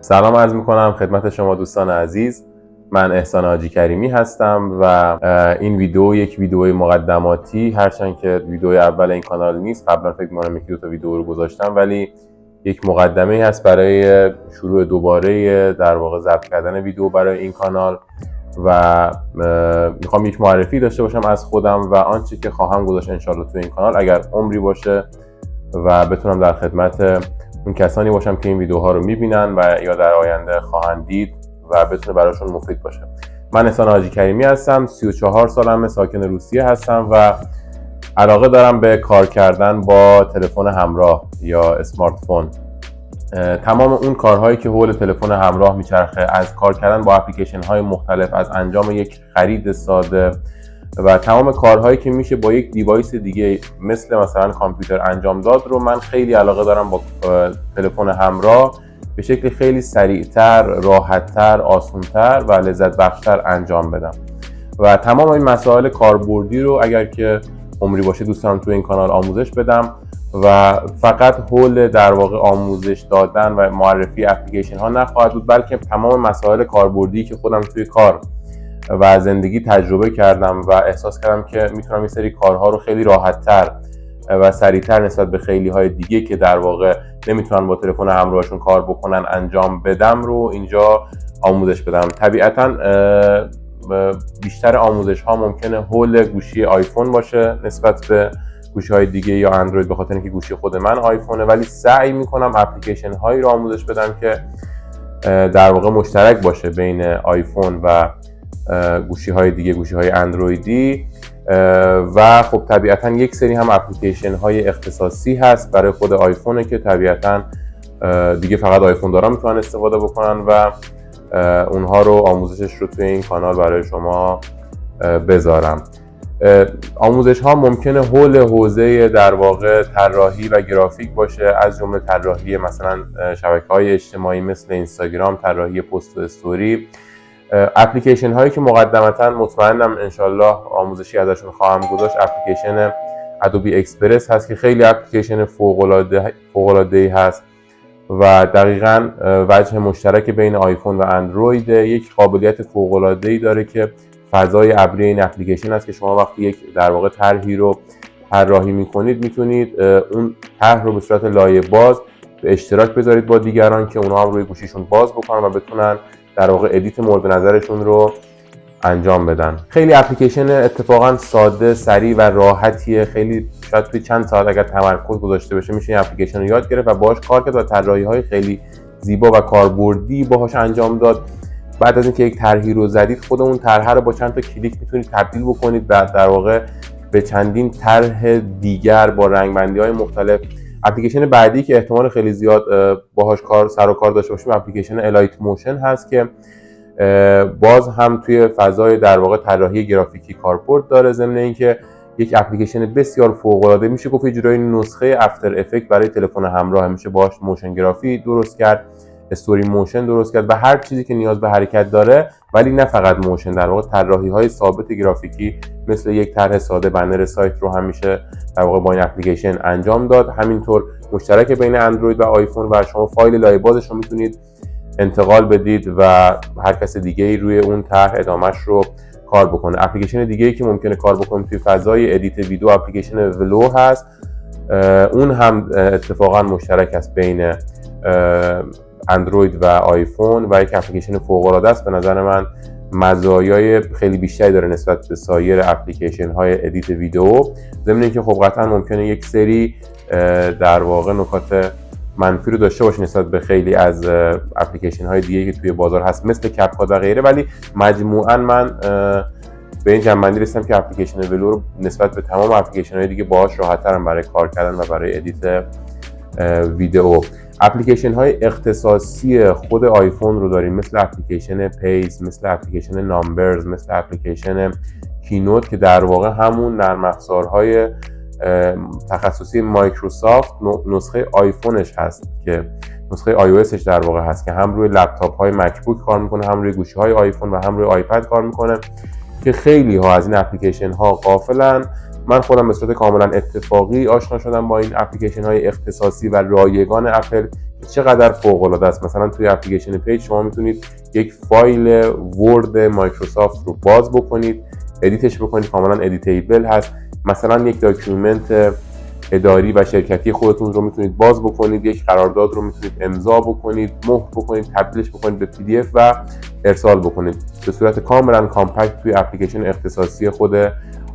سلام عرض میکنم خدمت شما دوستان عزیز. من احسان حاجی کریمی هستم و این ویدیو یک ویدیو مقدماتی، هرچند که ویدیو اول این کانال نیست. قبلا فکر می‌کنم یکی دو تا ویدیو رو گذاشتم، ولی یک مقدمه هست برای شروع دوباره در واقع ضبط کردن ویدیو برای این کانال و میخوام یک معرفی داشته باشم از خودم و آنچه که خواهم گذاشت انشالله تو این کانال اگر عمری باشه و بتونم در خدمت اون کسانی باشم که این ویدیوها رو میبینن و یا در آینده خواهند دید و بتونه براشون مفید باشه. من احسان حاجی کریمی هستم، 34 سالمه، ساکن روسیه هستم و علاقه دارم به کار کردن با تلفن همراه یا اسمارت فون. تمام اون کارهایی که حول تلفن همراه میچرخه، از کار کردن با اپلیکیشن های مختلف، از انجام یک خرید ساده و تمام کارهایی که میشه با یک دیوایس دیگه مثلا کامپیوتر انجام داد رو من خیلی علاقه دارم با تلفن همراه به شکل خیلی سریعتر، راحتتر، آسانتر و لذت بخشتر انجام بدم و تمام این مسائل کاربردی رو اگر که عمری باشه دوست دارم تو این کانال آموزش بدم و فقط حول در واقع آموزش دادن و معرفی اپلیکیشن ها نخواهد بود، بلکه تمام مسائل کاربردی که خودم توی کار و زندگی تجربه کردم و احساس کردم که میتونم این سری کارها رو خیلی راحت‌تر و سریعتر نسبت به خیلی های دیگه که در واقع نمیتونن با تلفن همراهشون کار بکنن انجام بدم رو اینجا آموزش بدم. طبیعتاً بیشتر آموزش ها ممکنه حول گوشی آیفون باشه نسبت به گوشی های دیگه یا اندروید، به خاطر اینکه گوشی خود من آیفونه، ولی سعی میکنم اپلیکیشن هایی رو آموزش بدم که در واقع مشترک باشه بین آیفون و گوشی های دیگه، گوشی های اندرویدی و خب طبیعتا یک سری هم اپلیکیشن های اختصاصی هست برای خود آیفونه که طبیعتا دیگه فقط آیفون دارا میتونن استفاده بکنن و اونها رو آموزشش رو توی این کانال برای شما بذارم. آموزش ها ممکنه حول حوزه در واقع طراحی و گرافیک باشه، از جمله طراحی مثلا شبکه‌های اجتماعی مثل اینستاگرام، طراحی پست و استوری. اپلیکیشن هایی که مقدمتا مطمئنم انشالله آموزشی ازشون خواهم گذاشت، اپلیکیشن ادوبی اکسپرس هست که خیلی اپلیکیشن فوق‌العاده‌ای هست و دقیقاً وجه مشترک بین آیفون و اندروید، یک قابلیت فوق‌العاده‌ای داره که فضای ابری این اپلیکیشن است که شما وقتی یک در واقع طرحی رو طراحی می‌کنید میتونید اون طرح رو به صورت لایه باز به اشتراک بذارید با دیگران که اونها هم روی گوشیشون باز بکنن و بتونن در واقع ادیت مورد نظرشون رو انجام بدن. خیلی اپلیکیشن اتفاقا ساده، سریع و راحتیه. خیلی شاید توی چند ساعت اگر تمرکز گذاشته بشه میشه این اپلیکیشن رو یاد گرفت و باهاش کار کرد و طراحی‌های خیلی زیبا و کاربردی باهاش انجام داد. بعد از اینکه یک طرحی رو زدید، خود اون طرح رو با چند تا کلیک میتونید تبدیل بکنید در واقع به چندین طرح دیگر با رنگ‌بندی‌های مختلف. اپلیکیشن بعدی که احتمال خیلی زیاد باهاش سر و کار داشته باشیم اپلیکیشن الایت موشن هست که باز هم توی فضای در واقع طراحی گرافیکی کاربرد داره، ضمن اینکه یک اپلیکیشن بسیار فوق‌العاده، میشه گفت یه جورایی نسخه افتر افکت برای تلفن همراه. میشه باهاش موشن گرافی درست کرد، استوری موشن درست کرد و هر چیزی که نیاز به حرکت داره، ولی نه فقط موشن، در واقع طراحی‌های ثابت گرافیکی مثل یک طرح ساده بنر سایت رو هم میشه در واقع با این اپلیکیشن انجام داد. همینطور مشترک بین اندروید و آیفون و شما فایل لایه بازش رو میتونید انتقال بدید و هر کس دیگه‌ای روی اون طرح ادامهش رو کار بکنه. اپلیکیشن دیگه‌ای که ممکنه کار بکنید توی فضای ادیت ویدیو اپلیکیشن ولو هست. اون هم اتفاقا مشترک است بین اندروید و آیفون و یک اپلیکیشن فوق‌العاده است. به نظر من مزایای خیلی بیشتری داره نسبت به سایر اپلیکیشن های ادیت ویدیو، ضمن اینکه خب قطعا ممکنه یک سری در واقع نکات منفی رو داشته باشه نسبت به خیلی از اپلیکیشن های دیگه که توی بازار هست مثل کپ‌کات و غیره، ولی مجموعاً من به این جنبندی رسیدم که اپلیکیشن ولو رو نسبت به تمام اپلیکیشن های دیگه باهاش راحت‌ترم برای کار کردن و برای ادیت ویدیو. اپلیکیشن های اختصاصی خود آیفون رو داریم مثل اپلیکیشن پیز، مثل اپلیکیشن نامبرز، مثل اپلیکیشن کینوت که در واقع همون نرم افزارهای تخصصی مایکروسافت نسخه آیفونش هست که نسخه iOSش در واقع هست که هم روی لپتاپ های مکبوک کار میکنه، هم روی گوشی های آیفون و هم روی آیپد کار میکنه که خیلی ها از این اپلیکیشن ها غافلن. من خودم به صورت کاملا اتفاقی آشنا شدم با این اپلیکیشن های اختصاصی و رایگان اپل چقدر فوق العاده است. مثلا توی اپلیکیشن پیج شما میتونید یک فایل ورد مایکروسافت رو باز بکنید، ادیتش بکنید، کاملا ادیتیبل هست. مثلا یک داکیومنت اداری و شرکتی خودتون رو میتونید باز بکنید، یک قرارداد رو میتونید امضا بکنید، مهر بکنید، تبدیلش بکنید به PDF و ارسال بکنید به صورت کاملا کامپکت توی اپلیکیشن اختصاصی خود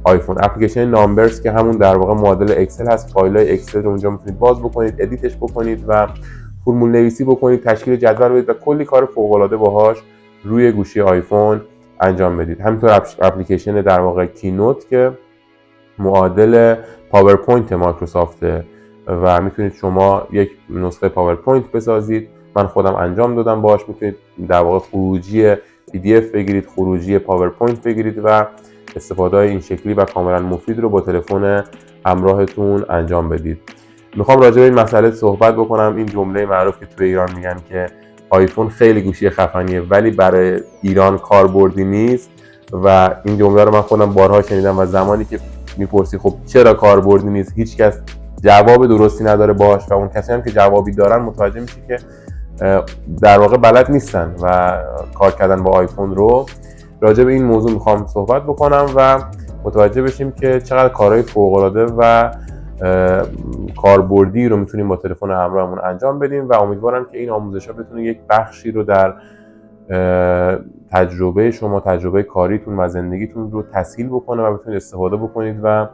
آیفون. اپلیکیشن نامبرز که همون در واقع معادل اکسل هست، فایل‌های اکسل رو اونجا میتونید باز بکنید، ادیتش بکنید و فرمول نویسی بکنید، تشکیل جدول بدید و کلی کار فوق العاده باهاش روی گوشی آیفون انجام بدید. همینطور اپلیکیشن در واقع کینوت که معادل پاورپوینت مایکروسافته و میتونید شما یک نسخه پاورپوینت بسازید. من خودم انجام دادم باهاش. میتونید در واقع خروجی PDF بگیرید، خروجی پاورپوینت بگیرید و استفاده این شکلی و کاملا مفید رو با تلفن همراهتون انجام بدید. میخوام راجع به این مسئله صحبت بکنم. این جمله معروف که توی ایران میگن که آیفون خیلی گوشی خفنیه ولی برای ایران کاربردی نیست و این جمله رو من خودم بارها شنیدم و زمانی که میپرسی خب چرا کاربردی نیست، هیچ کس جواب درستی نداره باش و اون کسی هم که جوابی دارن متوجه میشه که در واقع بلد نیستن و کار کردن با آیفون رو. راجع به این موضوع میخوام صحبت بکنم و متوجه بشیم که چقدر کارهای فوق‌العاده و کاربردی رو میتونیم با تلفن همراهمون انجام بدیم و امیدوارم که این آموزش‌ها بتونه یک بخشی رو در تجربه شما، تجربه کاریتون و زندگیتون رو تسهیل بکنه و بتونید استفاده بکنید و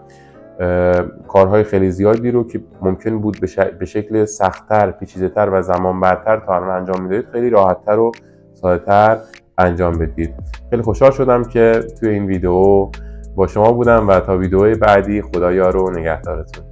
کارهای خیلی زیادی رو که ممکن بود به شکل سخت‌تر، پیچیده‌تر و زمان برتر تا الان انجام میدادید خیلی راحت‌تر و ساده‌تر انجام بدید. خیلی خوشحال شدم که توی این ویدیو با شما بودم و تا ویدیوهای بعدی خدا یار و نگهدارتون.